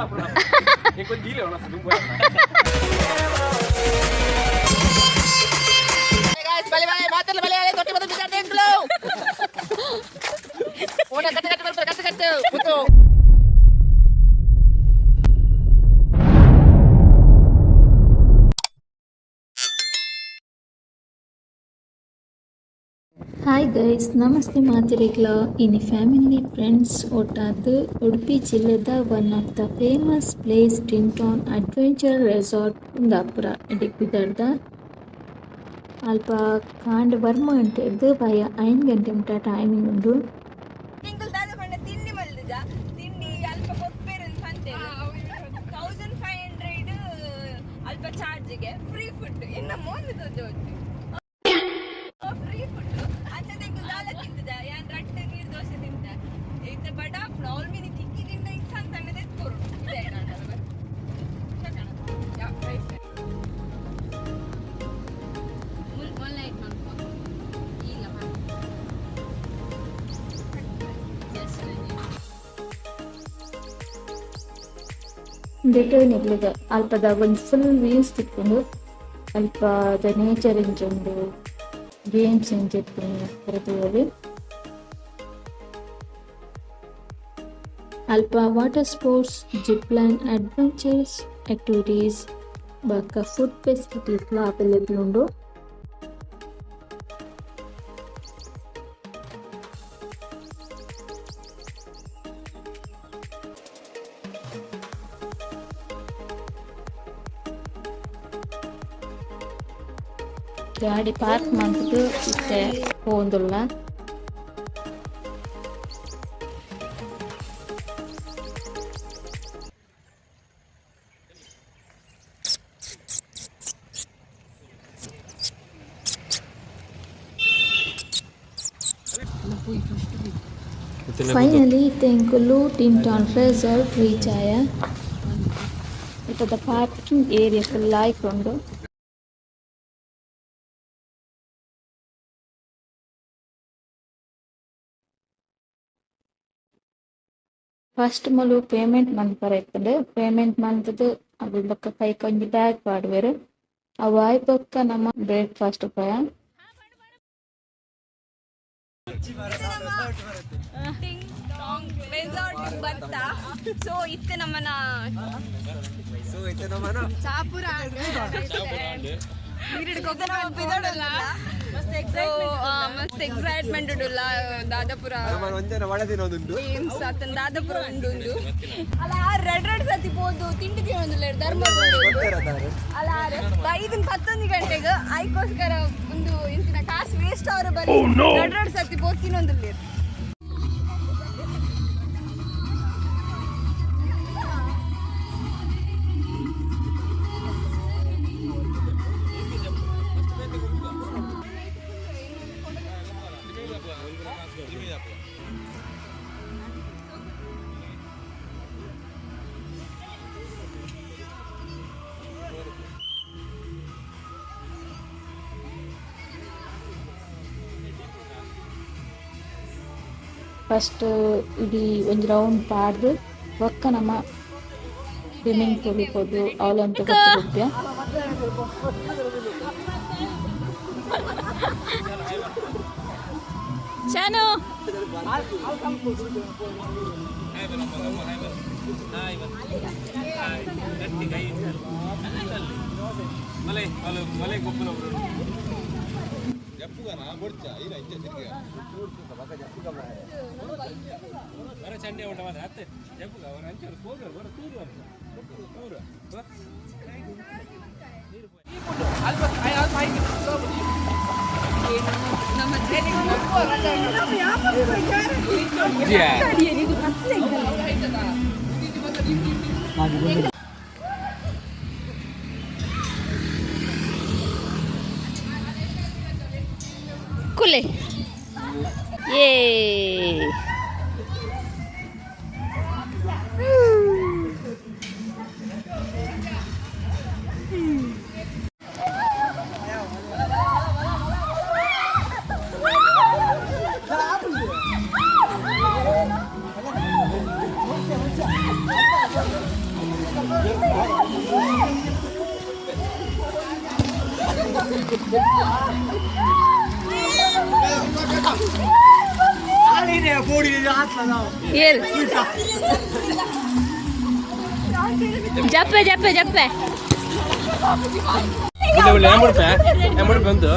Ikut gila orang sedung. Guys, balik-balik, batal balik, totti bisa deng dulu. Udah kata-kata, betul. Hi guys, ನಮಸ್ತೆ ಮಾತಿರಿಗ್ಲ ಇನಿ family friends ಒಟ್ಟಾದ ಉಡುಪಿ ಜಿಲ್ಲೆದ one of the famous place Tintan adventure resort Kundapura ಇಡಿಕ್ಕಿದರ್ದ ಅಲ್ಪ ಕಾಂಡ್ Burma ಅಂತ ಹಿಡ್ದು ಬಯ 5 ಗಂಟೆ ಮುಟ ಟೈಮಿಂಗ್ ಉಂಡು. ತಿಂಡಿ ಮಲ್ದಿದ ತಿಂಡಿ ಅಲ್ಪ ಕೊಪ್ಪೇರನ್ ಸಂತೇರು 1500 ಅಲ್ಪ ಚಾರ್ಜ್ಗೆ ಫ್ರೀ ಫುಡ್ ಇನ್ನ ಮೋನ್ ಫ್ರೀ ಫುಡ್ ಅಂಚದೆಂಗು ದಾಲ ತಿಂತದ ಯಾನ್ ರಟ್ಟೆ ನೀರು ದೋಸೆ ತಿಂತ ಇತ್ತ ಬಡಾಪ್ನ ಅವ್ರ ಮೀನಿ ತಿಕ್ಕಿದಿಂದ ಇತ್ತು ಅಂತ ಅನ್ನೋದು ಎತ್ಕೊರು ಇದೆ ನಾನು ಯಾ ಪ್ರೈಸ್ ಒನ್ ಲೈಟ್ ಮಾಡ್ಕೊ ಈಗ ರಿಟರ್ನ್ ಇರ್ಲಿದೆ ಅಲ್ಪದ ಒಂದು ಫುಲ್ ವ್ಯೂಸ್ ತಿಕ್ಕೊಂಡು ಅಲ್ಪದ ನೇಚರ್ ಇಂಜುಂಡು ಗೇಮ್ಸ್ ಎಂಜಿತ್ತು ಪ್ರತಿಯೊಂದು ಅಲ್ಪ water sports zip line adventures activities ಬಾಕ ಫುಡ್ ಫೆಸಿಲಿಟೀಸ್ ಅವೈಲೇಬಲ್ ಉಂಡು. ಗಾಡಿ ಪಾರ್ಕ್ ಮಾಡ್ಬಿಟ್ಟು ಇತ್ತೆ ಹೋಗುದಿಲ್ಲ. ಫೈನಲಿ ತೆಂಕುಲು ಟಿಂಟಾನ್ ರೆಸಾರ್ಟ್ ರೀಚ್ ಆಯ. ಇಟ್ಟದ ಪಾರ್ಕಿಂಗ್ ಏರಿಯಾ ಫುಲ್ ಆಯ್ಕೊಂಡು ಫಸ್ಟ್ ಮೊಲು ಪೇಮೆಂಟ್ ಮನ್ಪರೈತಂಡು ಪೇಮೆಂಟ್ ಮಂತದ್ದು ಅದು ಬೊಕ್ಕ ಕೈಕ್ ಒಂಜಿ ಬ್ಯಾಗ್ ಪಾಡ್ವೆರ್ ಅವು ಆಯ್ ಬೊಕ್ಕ ನಮ್ಮ ಬ್ರೇಕ್ಫಾಸ್ಟ್ ಉಪಾಯ. ರೆಸಾರ್ಟ್ ಬಂತ ಸೊ ಇತ್ತೆ ನಮ್ಮನ ಚಾಪುರ ಮಸ್ತ್ ಎಕ್ಸೈಟ್ಮೆಂಟ್ ಉಡುಲ್ಲ ದಾದಾಪುರ ದಾದಾಪುರ ಉಂಡು ಅಲ್ಲ ರೆಡ್ ಸತಿ ಹೋದು ತಿಂಡಿ ತಿನ್ನೋದಿಲ್ಲ ಧರ್ಮ ಅಲ್ಲ ಇದನ್ 11 ಗಂಟೆಗೆ ಆಯ್ಕೋಸ್ಕರ ಒಂದು ಇಂತಿನ ಕಾಸು ವೇಸ್ಟ್ ಅವರು ಬರೀ ರೆಡ್ ಸತಿ ಹೋಗಿ ತಿನ್ನೋದಿಲ್ಲ. ಫಸ್ಟ್ ಇಡೀ ಒಂದು ರೌಂಡ್ ಪಾಡ್ದು ಒಕ್ಕ ನಮ್ಮ ಸ್ವಿಮ್ಮಿಂಗ್ ಪೂಲ್ ಹೋದು ಅವಲಂತೂ ಗೊತ್ತಿರುತ್ಯ. ಶಾನು ಕುಲೆ ಏ ಜಪ್ಪೆ ಜಪ್ಪೆ ಜಪ್ಪೆ ಬಂದು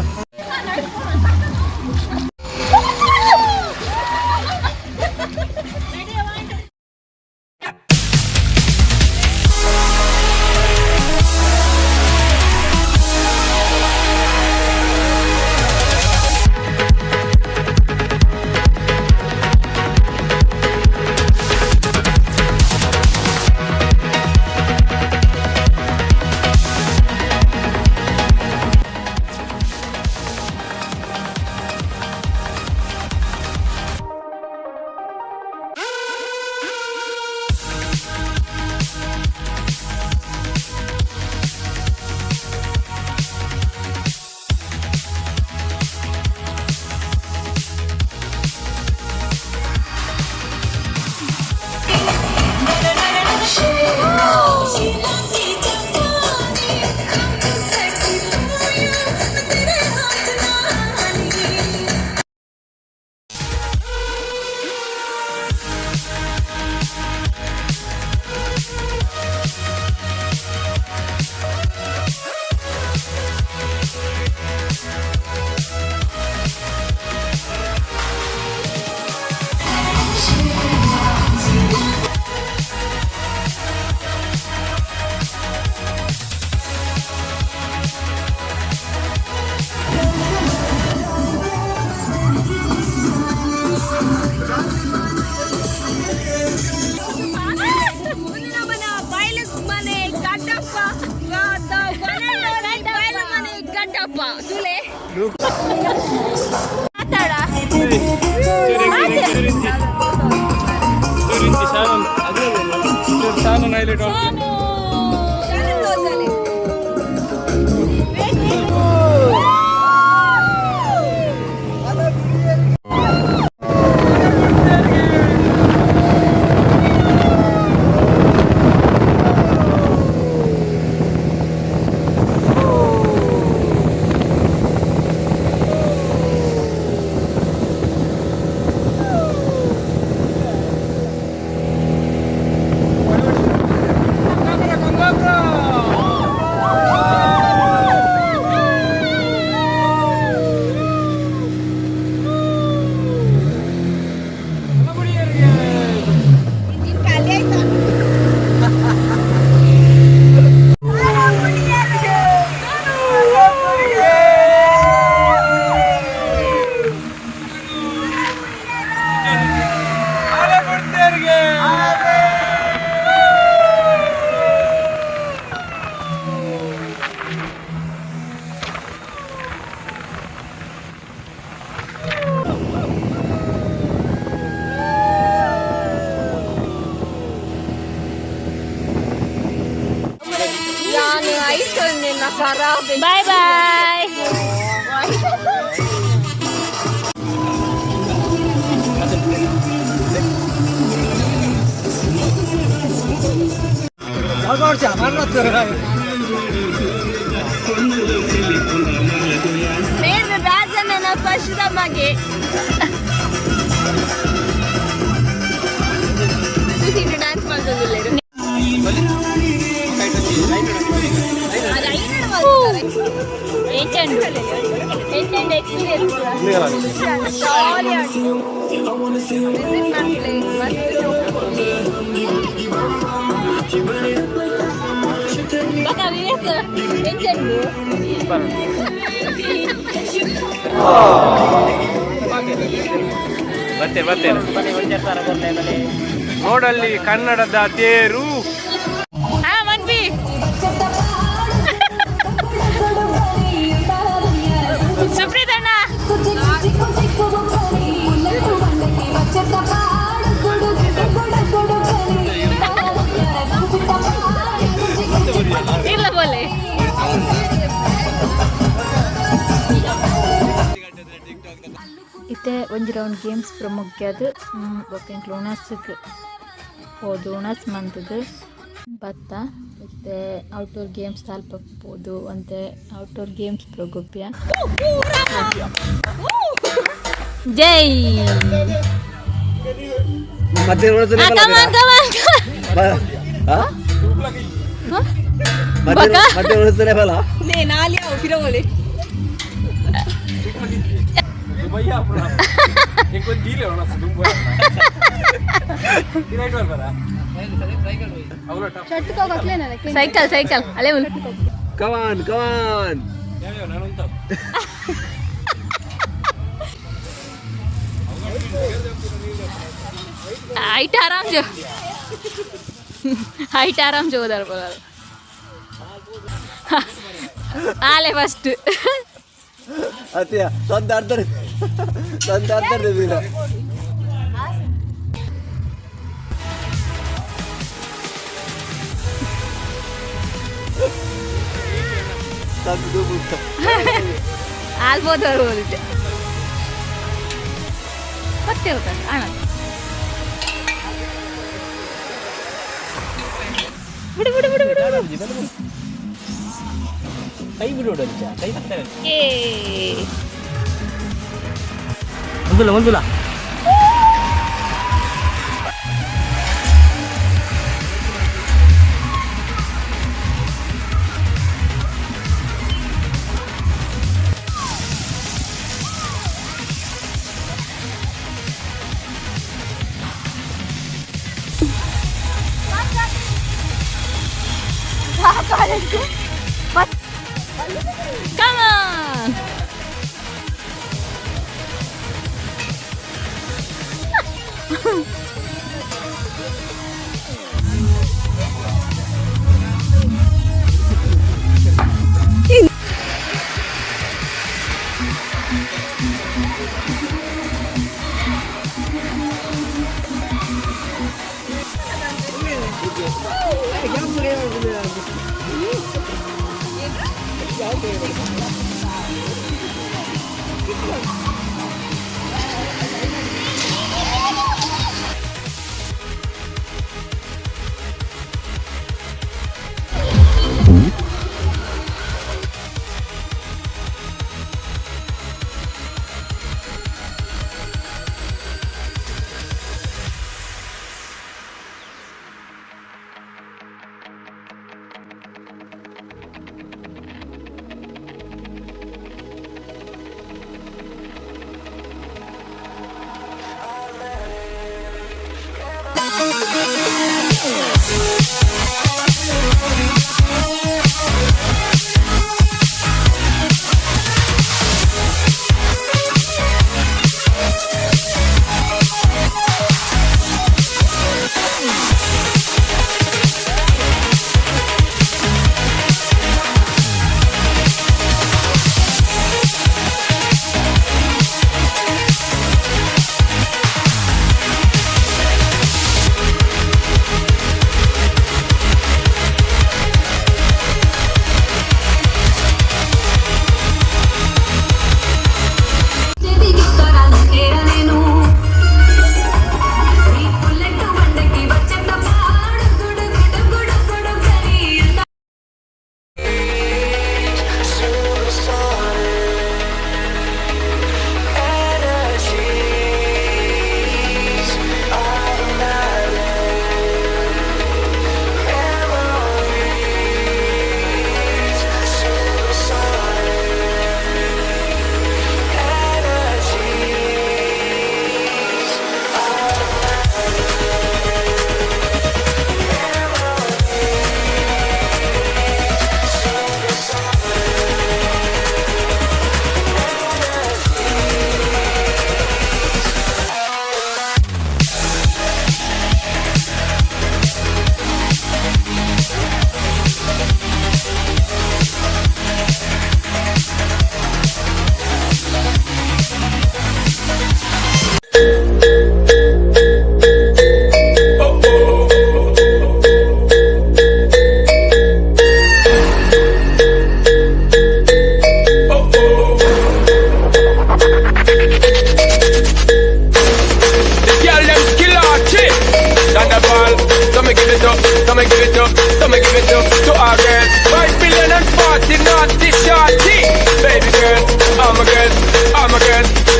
ಬಾಯ್ ಬಾಯ್. ಬೇರೆ ರಾಜನ ಪಶುದ ಮಗೆ ಡ್ಯಾನ್ಸ್ ಮಾಡ್ತಿಲ್ಲ. ನೋಡಲ್ಲಿ ಕನ್ನಡದ ತೇರು. ಇತ್ತೆ ಒಂಜಿ ರೌಂಡ್ ಗೇಮ್ಸ್ ಪ್ರಮುಖದ್ದು ಬೊಕ್ಕ ಓಣಾಸ್ಗೆ ಹೋದು ಓಣಾಸ್ ಮಂತದ್ದು ಬತ್ತ ಮತ್ತೆ ಔಟ್ಡೋರ್ ಗೇಮ್ಸ್ ತಲುಪಬಹುದು ಅಂತೆ ಔಟ್ಡೋರ್ ಗೇಮ್ಸ್ ಪ್ರಗೋಪ್ಯ ಜೈ ಸೈಕಲ್ ಸೈಕಲ್ ಅಲ್ಲೇ ಕಮಾನ್ ಕಮಾನ್ हाइट आराम जो उधर बोला आले फस्ट ಅತ್ಯ ತಂದ ಅರ್ಧ ಆಲ್ಬೋದು ಹೋಲಿದ್ದೆ ಮತ್ತೆ ಹೋಗ್ತಾರೆ ಅಣ್ಣ ಬಿಡು ಬಿಡು ಬಿಡು ಬಿಡು ಕೈ ಬಿಡು ಕೈ ಏ ಒಂದುಲ ಒಂದುಲ Come on!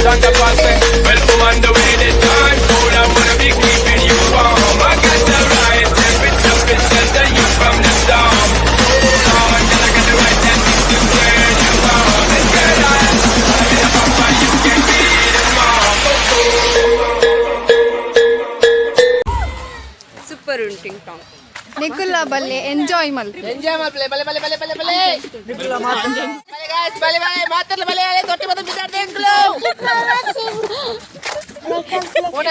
on the pulse. Well, woman, the way the time cold, I wanna be keeping you warm. I got the right temperature, it's just you from the storm. Hold on, till I got the right tactics to turn you on. And girl, I'm in a papa, you can be the mom. Super ಉಂಟು ಟಿಂಟಾಂಗ್ ನಿಕುಲ ಬಲ್ಲೆ enjoy Malpe ಬಲೆ guys, ಬಲೆ ಮಾತಲ್ಲ ಬಲೆ ತೊಟ್ಟಿ ಬಂದು ಬಿದ್ದಾಡ್ದೆ uncle ಓಡ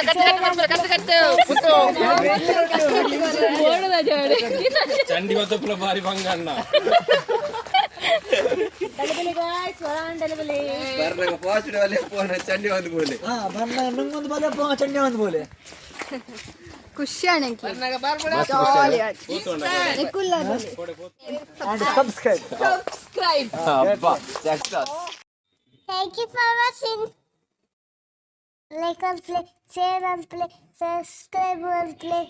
ಕಟ್ಟು ಪುತ್ತು ಓಡದ ಜೋಡಿ ಚಂಡಿ ಹೊತ್ತಪ್ಪಲ ಬಾರಿ ಬಂಗಣ್ಣ ಬರ್ನಾಗ ಪಾಚಿಡ ಬಲೆ ಪೋನ ಚಂಡಿ ಒಂದು ಬೋಲೆ ಬರ್ನಾಗ ನಂಗೊಂದು ಬಲೆ ಪೋ ಚಂಡಿ ಒಂದು ಬೋಲೆ ಖುಷಿಯಾಣೆ ಸಬ್ಸ್ಕ್ರೈಬ್ ಅಬ್ಬಾ success Thank you for watching. Like and play, share and play, subscribe and play.